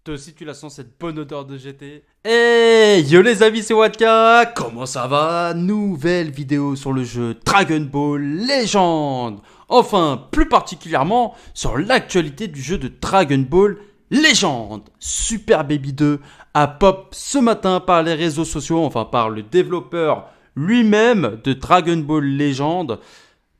Toi aussi, tu la sens cette bonne odeur de GT. Hey, yo les amis, c'est Watka. Comment ça va? Nouvelle vidéo sur le jeu Dragon Ball Legend. Enfin, plus particulièrement sur l'actualité du jeu de Dragon Ball Legend. Super Baby 2 a pop ce matin par les réseaux sociaux, enfin par le développeur lui-même de Dragon Ball Legend.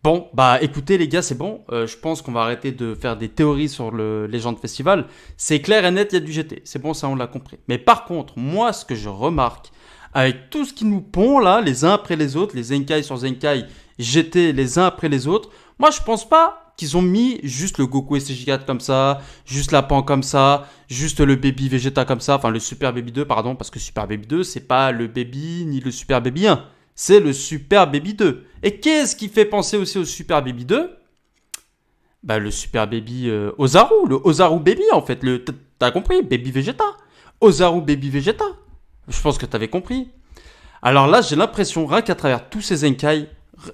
Bon, bah écoutez les gars, c'est bon. Je pense qu'on va arrêter de faire des théories sur le Legend Festival. C'est clair et net, il y a du GT. C'est bon, ça on l'a compris. Mais par contre, moi ce que je remarque, avec tout ce qui nous pond là, les uns après les autres, les Zenkai sur Zenkai, GT les uns après les autres, moi je pense pas qu'ils ont mis juste le Goku SCJ4 comme ça, juste la Pan comme ça, juste le Baby Vegeta comme ça, enfin le Super Baby 2 pardon, parce que Super Baby 2 c'est pas le Baby ni le Super Baby 1. C'est le Super Baby 2. Et qu'est-ce qui fait penser aussi au Super Baby 2? Bah le Super Baby Ozaru, le Ozaru Baby en fait. T'as compris? Baby Vegeta. Ozaru Baby Vegeta. Je pense que t'avais compris. Alors là, j'ai l'impression, rien qu'à travers tous ces Zenkai,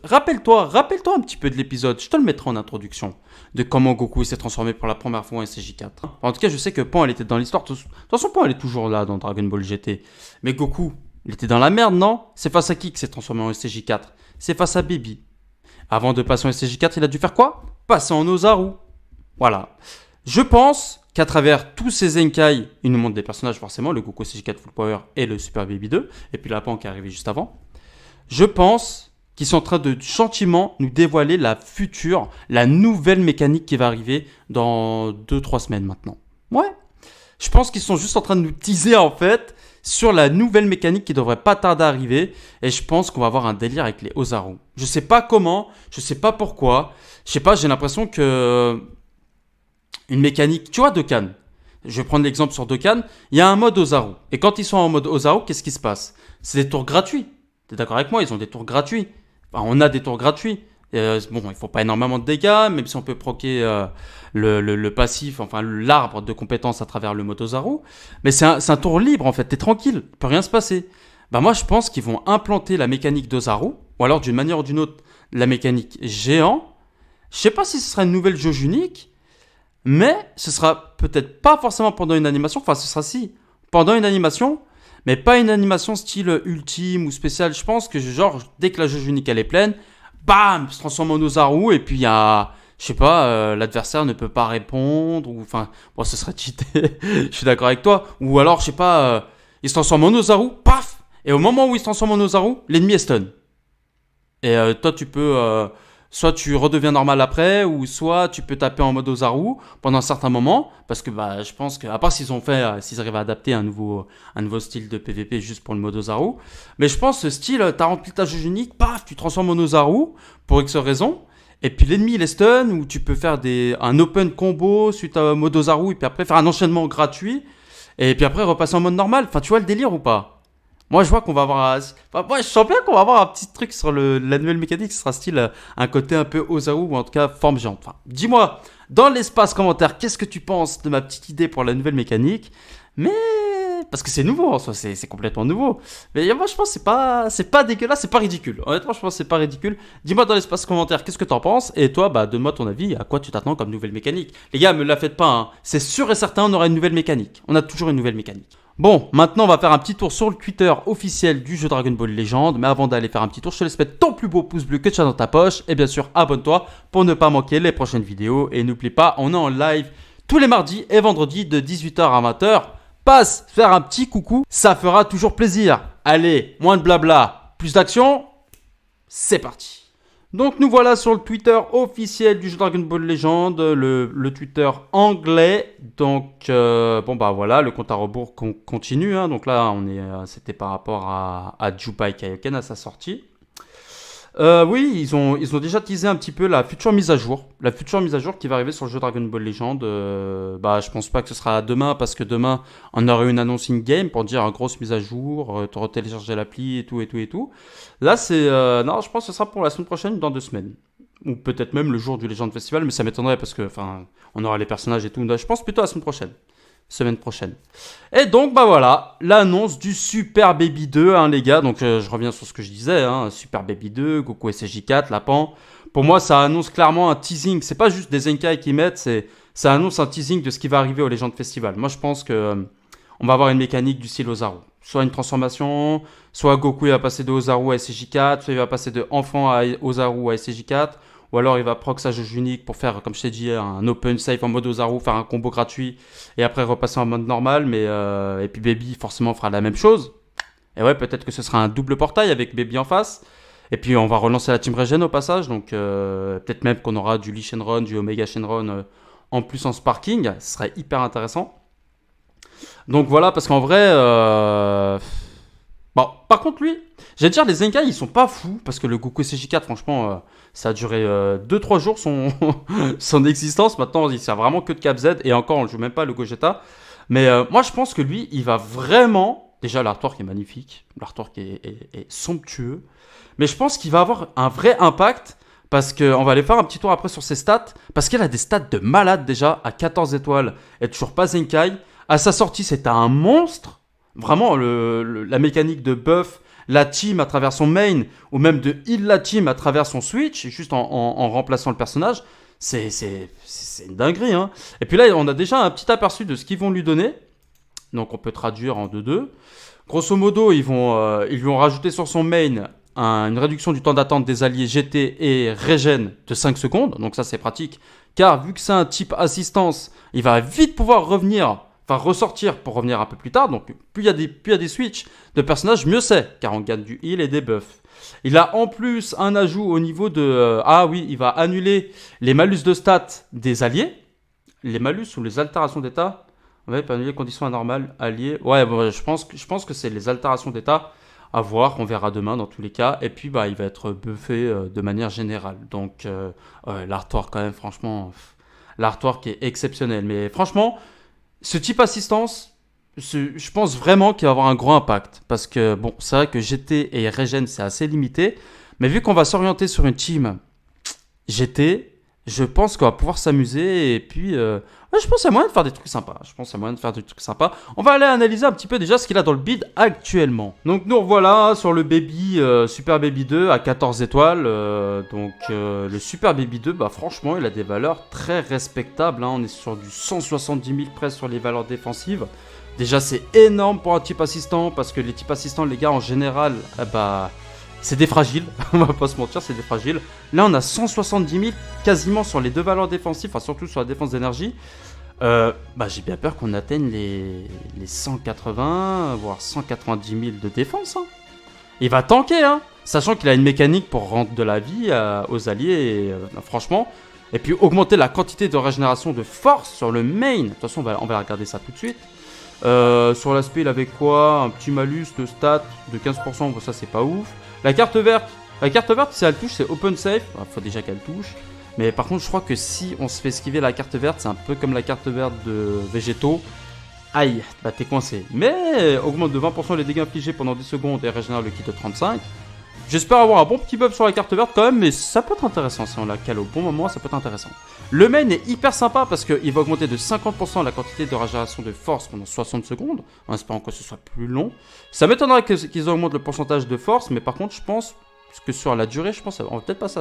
rappelle-toi un petit peu de l'épisode, je te le mettrai en introduction, de comment Goku s'est transformé pour la première fois en SCJ4. En tout cas, je sais que Pan, elle était dans l'histoire. De toute façon, Pan, elle est toujours là dans Dragon Ball GT. Mais Goku, il était dans la merde, non? C'est face à qui que s'est transformé en SCJ4? C'est face à Baby. Avant de passer en SCJ4, il a dû faire quoi? Passer en Ozaru. Voilà. Je pense qu'à travers tous ces Zenkai, il nous montre des personnages forcément, le Goku SCJ4 Full Power et le Super Baby 2, et puis la Pan qui est arrivé juste avant. Je pense qu'ils sont en train de gentiment nous dévoiler la nouvelle mécanique qui va arriver dans 2-3 semaines maintenant. Ouais. Je pense qu'ils sont juste en train de nous teaser en fait sur la nouvelle mécanique qui devrait pas tarder à arriver. Et je pense qu'on va avoir un délire avec les Ozaru. Je sais pas comment, je sais pas pourquoi. Je sais pas, j'ai l'impression que une mécanique, tu vois, Dokkan. Je vais prendre l'exemple sur Dokkan. Il y a un mode Ozaru. Et quand ils sont en mode Ozaru, qu'est-ce qui se passe? C'est des tours gratuits. T'es d'accord avec moi? Ils ont des tours gratuits. Enfin, on a des tours gratuits. Bon, il faut pas énormément de dégâts, même si on peut proquer le passif, enfin l'arbre de compétences à travers le mode Ozaru. Mais c'est un tour libre en fait, t'es tranquille, il peut rien se passer. Bah moi je pense qu'ils vont implanter la mécanique d'Ozaru, ou alors d'une manière ou d'une autre, la mécanique géant. Je sais pas si ce sera une nouvelle jauge unique, mais ce sera peut-être pas forcément pendant une animation, enfin ce sera si, pendant une animation, mais pas une animation style ultime ou spéciale. Je pense que genre, dès que la jauge unique elle est pleine, bam, se transforme en Ozaru et puis il y a, je sais pas, l'adversaire ne peut pas répondre ou enfin, bon, ce serait cheaté. Je suis d'accord avec toi. Ou alors, je sais pas, il se transforme en Ozaru, paf, et au moment où il se transforme en Ozaru, l'ennemi est stun. Et toi, tu peux, soit tu redeviens normal après, ou soit tu peux taper en mode Ozaru pendant un certain moment, parce que bah, je pense que, à part s'ils ont fait, s'ils arrivent à adapter un nouveau style de PVP juste pour le mode Ozaru, mais je pense ce style, t'as rempli ta jauge unique, paf, tu transformes en Ozaru pour X raison. Et puis l'ennemi il est stun, ou tu peux faire un open combo suite à mode Ozaru, et puis après faire un enchaînement gratuit, et puis après repasser en mode normal. Enfin, tu vois le délire ou pas? Moi, je vois qu'on va avoir. Enfin, moi, je sens bien qu'on va avoir un petit truc sur la nouvelle mécanique. Ce sera style un côté un peu Ozaru ou en tout cas forme géante. Enfin, dis-moi, dans l'espace commentaire, qu'est-ce que tu penses de ma petite idée pour la nouvelle mécanique? Mais. Parce que c'est nouveau en soi, c'est complètement nouveau. Mais moi, je pense que c'est pas dégueulasse, c'est pas ridicule. Honnêtement, je pense que c'est pas ridicule. Dis-moi dans l'espace commentaire, qu'est-ce que t'en penses? Et toi, bah, donne-moi ton avis. À quoi tu t'attends comme nouvelle mécanique? Les gars, me la faites pas, hein. C'est sûr et certain, on aura une nouvelle mécanique. On a toujours une nouvelle mécanique. Bon, maintenant on va faire un petit tour sur le Twitter officiel du jeu Dragon Ball Legend. Mais avant d'aller faire un petit tour, je te laisse mettre ton plus beau pouce bleu que tu as dans ta poche. Et bien sûr, abonne-toi pour ne pas manquer les prochaines vidéos. Et n'oublie pas, on est en live tous les mardis et vendredis de 18h à 20h. Passe faire un petit coucou, ça fera toujours plaisir. Allez, moins de blabla, plus d'action. C'est parti. Donc nous voilà sur le Twitter officiel du jeu Dragon Ball Legend, le Twitter anglais. Donc bon bah voilà, le compte à rebours continue. Hein. Donc là c'était par rapport à Jupai Kaioken à sa sortie. Oui, ils ont déjà teasé un petit peu la future mise à jour. La future mise à jour qui va arriver sur le jeu Dragon Ball Legend. Bah, je pense pas que ce sera demain parce que demain, on aura une annonce in-game pour dire une grosse mise à jour, te retélécharger l'appli et tout et tout et tout. Là, non, je pense que ce sera pour la semaine prochaine ou dans 2 semaines. Ou peut-être même le jour du Legend Festival, mais ça m'étonnerait parce que, enfin, on aura les personnages et tout. Je pense plutôt la semaine prochaine. Semaine prochaine. Et donc, bah voilà, l'annonce du Super Baby 2, hein, les gars. Donc, je reviens sur ce que je disais, hein, Super Baby 2, Goku SSJ4, Lapan. Pour moi, ça annonce clairement un teasing. C'est pas juste des Zenkai qui mettent, ça annonce un teasing de ce qui va arriver au Legend Festival. Moi, je pense que on va avoir une mécanique du style Ozaru. Soit une transformation, soit Goku il va passer de Ozaru à SCJ4, soit il va passer de enfant à Ozaru à SCJ4, ou alors il va proc sa jauge unique pour faire, comme je t'ai dit, un open safe en mode Ozaru, faire un combo gratuit, et après repasser en mode normal, mais et puis Baby forcément fera la même chose. Et ouais, peut-être que ce sera un double portail avec Baby en face. Et puis on va relancer la Team Regen au passage, donc peut-être même qu'on aura du Lee Shenron, du Omega Shenron en plus en sparking, ce serait hyper intéressant. Donc voilà, parce qu'en vrai, bon, par contre lui, j'allais dire les Zenkai ils sont pas fous, parce que le Goku SCJ4 franchement, ça a duré 2-3 jours son, son existence, maintenant il sert vraiment que de Cap Z, et encore on ne joue même pas le Gogeta. Mais moi je pense que lui, il va vraiment, déjà l'artwork est magnifique, l'artwork est somptueux, mais je pense qu'il va avoir un vrai impact. Parce qu'on va aller faire un petit tour après sur ses stats. Parce qu'elle a des stats de malade déjà. À 14 étoiles. Et toujours pas Zenkai. À sa sortie, c'était un monstre. Vraiment, la mécanique de buff la team à travers son main. Ou même de heal la team à travers son switch. Juste en remplaçant le personnage. C'est une dinguerie. Hein. Et puis là, on a déjà un petit aperçu de ce qu'ils vont lui donner. Donc on peut traduire en 2-2. Grosso modo, ils lui ont rajouté sur son main une réduction du temps d'attente des alliés GT et Regen de 5 secondes. Donc ça, c'est pratique. Car vu que c'est un type assistance, il va vite pouvoir ressortir pour revenir un peu plus tard. Donc plus il y a des switches de personnages, mieux c'est. Car on gagne du heal et des buffs. Il a en plus un ajout au niveau de... il va annuler les malus de stats des alliés. Les malus ou les altérations d'état. Ouais, pas annuler conditions anormales, alliés. Ouais, bon, je pense que c'est les altérations d'état. À voir, on verra demain dans tous les cas. Et puis, il va être buffé de manière générale. Donc, l'artwork, quand même, franchement, l'artwork est exceptionnel. Mais franchement, ce type assistance, je pense vraiment qu'il va avoir un gros impact. Parce que, bon, c'est vrai que GT et Regen, c'est assez limité. Mais vu qu'on va s'orienter sur une team GT, je pense qu'on va pouvoir s'amuser. Et puis, je pense qu'il y a moyen de faire des trucs sympas. On va aller analyser un petit peu déjà ce qu'il a dans le bid actuellement. Donc nous revoilà sur le Baby Super Baby 2 à 14 étoiles. Le Super Baby 2, franchement, il a des valeurs très respectables. Hein. On est sur du 170 000 presque sur les valeurs défensives. Déjà, c'est énorme pour un type assistant parce que les types assistants, les gars, en général, c'est des fragiles, on va pas se mentir, c'est des fragiles. Là, on a 170 000 quasiment sur les deux valeurs défensives, enfin surtout sur la défense d'énergie. J'ai bien peur qu'on atteigne les 180, voire 190 000 de défense. Hein. Il va tanker, hein, sachant qu'il a une mécanique pour rendre de la vie aux alliés, franchement. Et puis augmenter la quantité de régénération de force sur le main. De toute façon, on va regarder ça tout de suite. Sur l'aspect, il avait quoi? Un petit malus de stats de 15%, bon, ça c'est pas ouf. La carte verte, si elle touche, c'est open safe. Il faut déjà qu'elle touche. Mais par contre, je crois que si on se fait esquiver la carte verte, c'est un peu comme la carte verte de Végétaux. Aïe, t'es coincé. Mais augmente de 20% les dégâts infligés pendant 10 secondes et régénère le kit de 35. J'espère avoir un bon petit buff sur la carte verte quand même, mais ça peut être intéressant. Si on la cale au bon moment, ça peut être intéressant. Le main est hyper sympa parce qu'il va augmenter de 50% la quantité de régénération de force pendant 60 secondes, en espérant que ce soit plus long. Ça m'étonnerait qu'ils augmentent le pourcentage de force, mais par contre, je pense que sur la durée, on va peut-être passer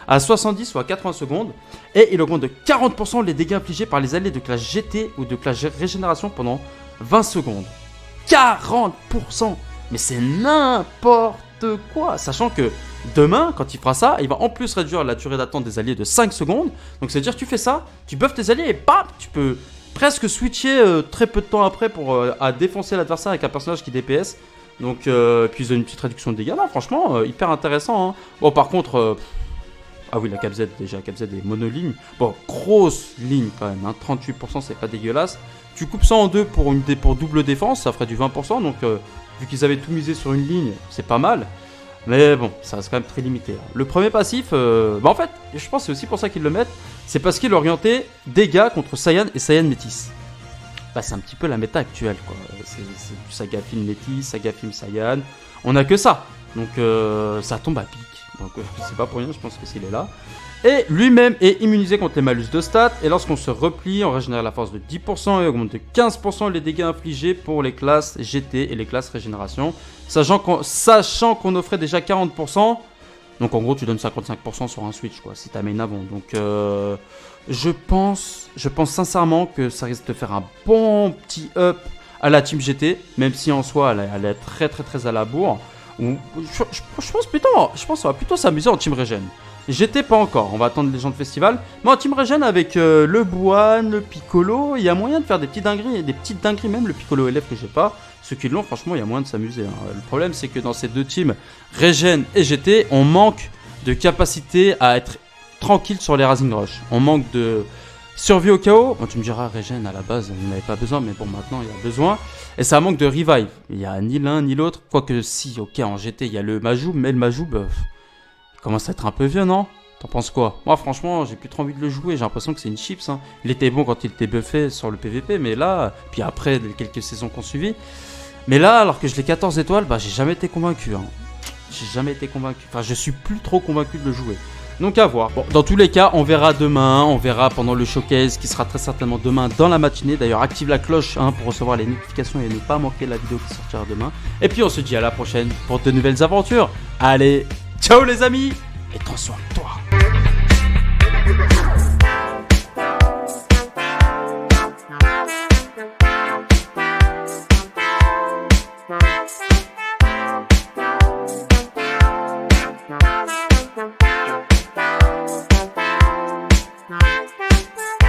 à 70 ou à 80 secondes. Et il augmente de 40% les dégâts infligés par les alliés de classe GT ou de classe régénération pendant 20 secondes. 40%! Mais c'est n'importe quoi, sachant que demain, quand il fera ça, il va en plus réduire la durée d'attente des alliés de 5 secondes. Donc c'est à dire tu fais ça, tu buffes tes alliés et bam, tu peux presque switcher très peu de temps après pour à défoncer l'adversaire avec un personnage qui DPS. Donc puis ils ont une petite réduction de dégâts là, franchement hyper intéressant. Hein. Bon par contre, ah oui la Cap Z déjà, Cap Z est monoligne. Bon grosse ligne quand même, hein. 38% c'est pas dégueulasse. Tu coupes ça en deux pour double défense, ça ferait du 20%. Donc vu qu'ils avaient tout misé sur une ligne, c'est pas mal. Mais bon, ça reste quand même très limité. Le premier passif, en fait, je pense que c'est aussi pour ça qu'ils le mettent. C'est parce qu'il est orienté dégâts contre Saiyan et Saiyan Métis. C'est un petit peu la méta actuelle, quoi. C'est du Saga Film Métis, Saga Film Saiyan. On a que ça. Donc ça tombe à pic. Donc c'est pas pour rien, je pense que s'il est là. Et lui-même est immunisé contre les malus de stats. Et lorsqu'on se replie, on régénère la force de 10% et augmente de 15% les dégâts infligés pour les classes GT et les classes régénération. Sachant qu'on offrait déjà 40%, Donc en gros, tu donnes 55% sur un Switch, quoi, si t'as main avant. Donc je pense sincèrement que ça risque de faire un bon petit up à la Team GT, même si en soi, elle est très très très à la bourre. Je pense qu'on va plutôt s'amuser en Team Regen. GT pas encore, on va attendre les gens de festival. Mais en Team Regen avec le Buan, le Piccolo, il y a moyen de faire des petites dingueries, même le Piccolo élève que j'ai pas. Ceux qui l'ont, franchement, il y a moyen de s'amuser. Hein. Le problème, c'est que dans ces deux teams, Regen et GT, on manque de capacité à être tranquille sur les Rising Rush. On manque de survie au chaos. Bon, tu me diras, Regen, à la base, il n'avait pas besoin, mais bon, maintenant, il y a besoin. Et ça manque de revive. Il n'y a ni l'un ni l'autre. Quoique, si, ok, en GT, il y a le Majoub, mais le Majoub, il commence à être un peu vieux, non? T'en penses quoi? Moi, franchement, j'ai plus trop envie de le jouer. J'ai l'impression que c'est une chips. Hein. Il était bon quand il était buffé sur le PVP, mais là, puis après, les quelques saisons qu'on suivi. Mais là, alors que je l'ai 14 étoiles, bah, j'ai jamais été convaincu. Hein. J'ai jamais été convaincu. Enfin, je suis plus trop convaincu de le jouer. Donc à voir. Bon, dans tous les cas, on verra demain. On verra pendant le showcase qui sera très certainement demain dans la matinée. D'ailleurs, active la cloche pour recevoir les notifications et ne pas manquer la vidéo qui sortira demain. Et puis on se dit à la prochaine pour de nouvelles aventures. Allez, ciao les amis et prends soin.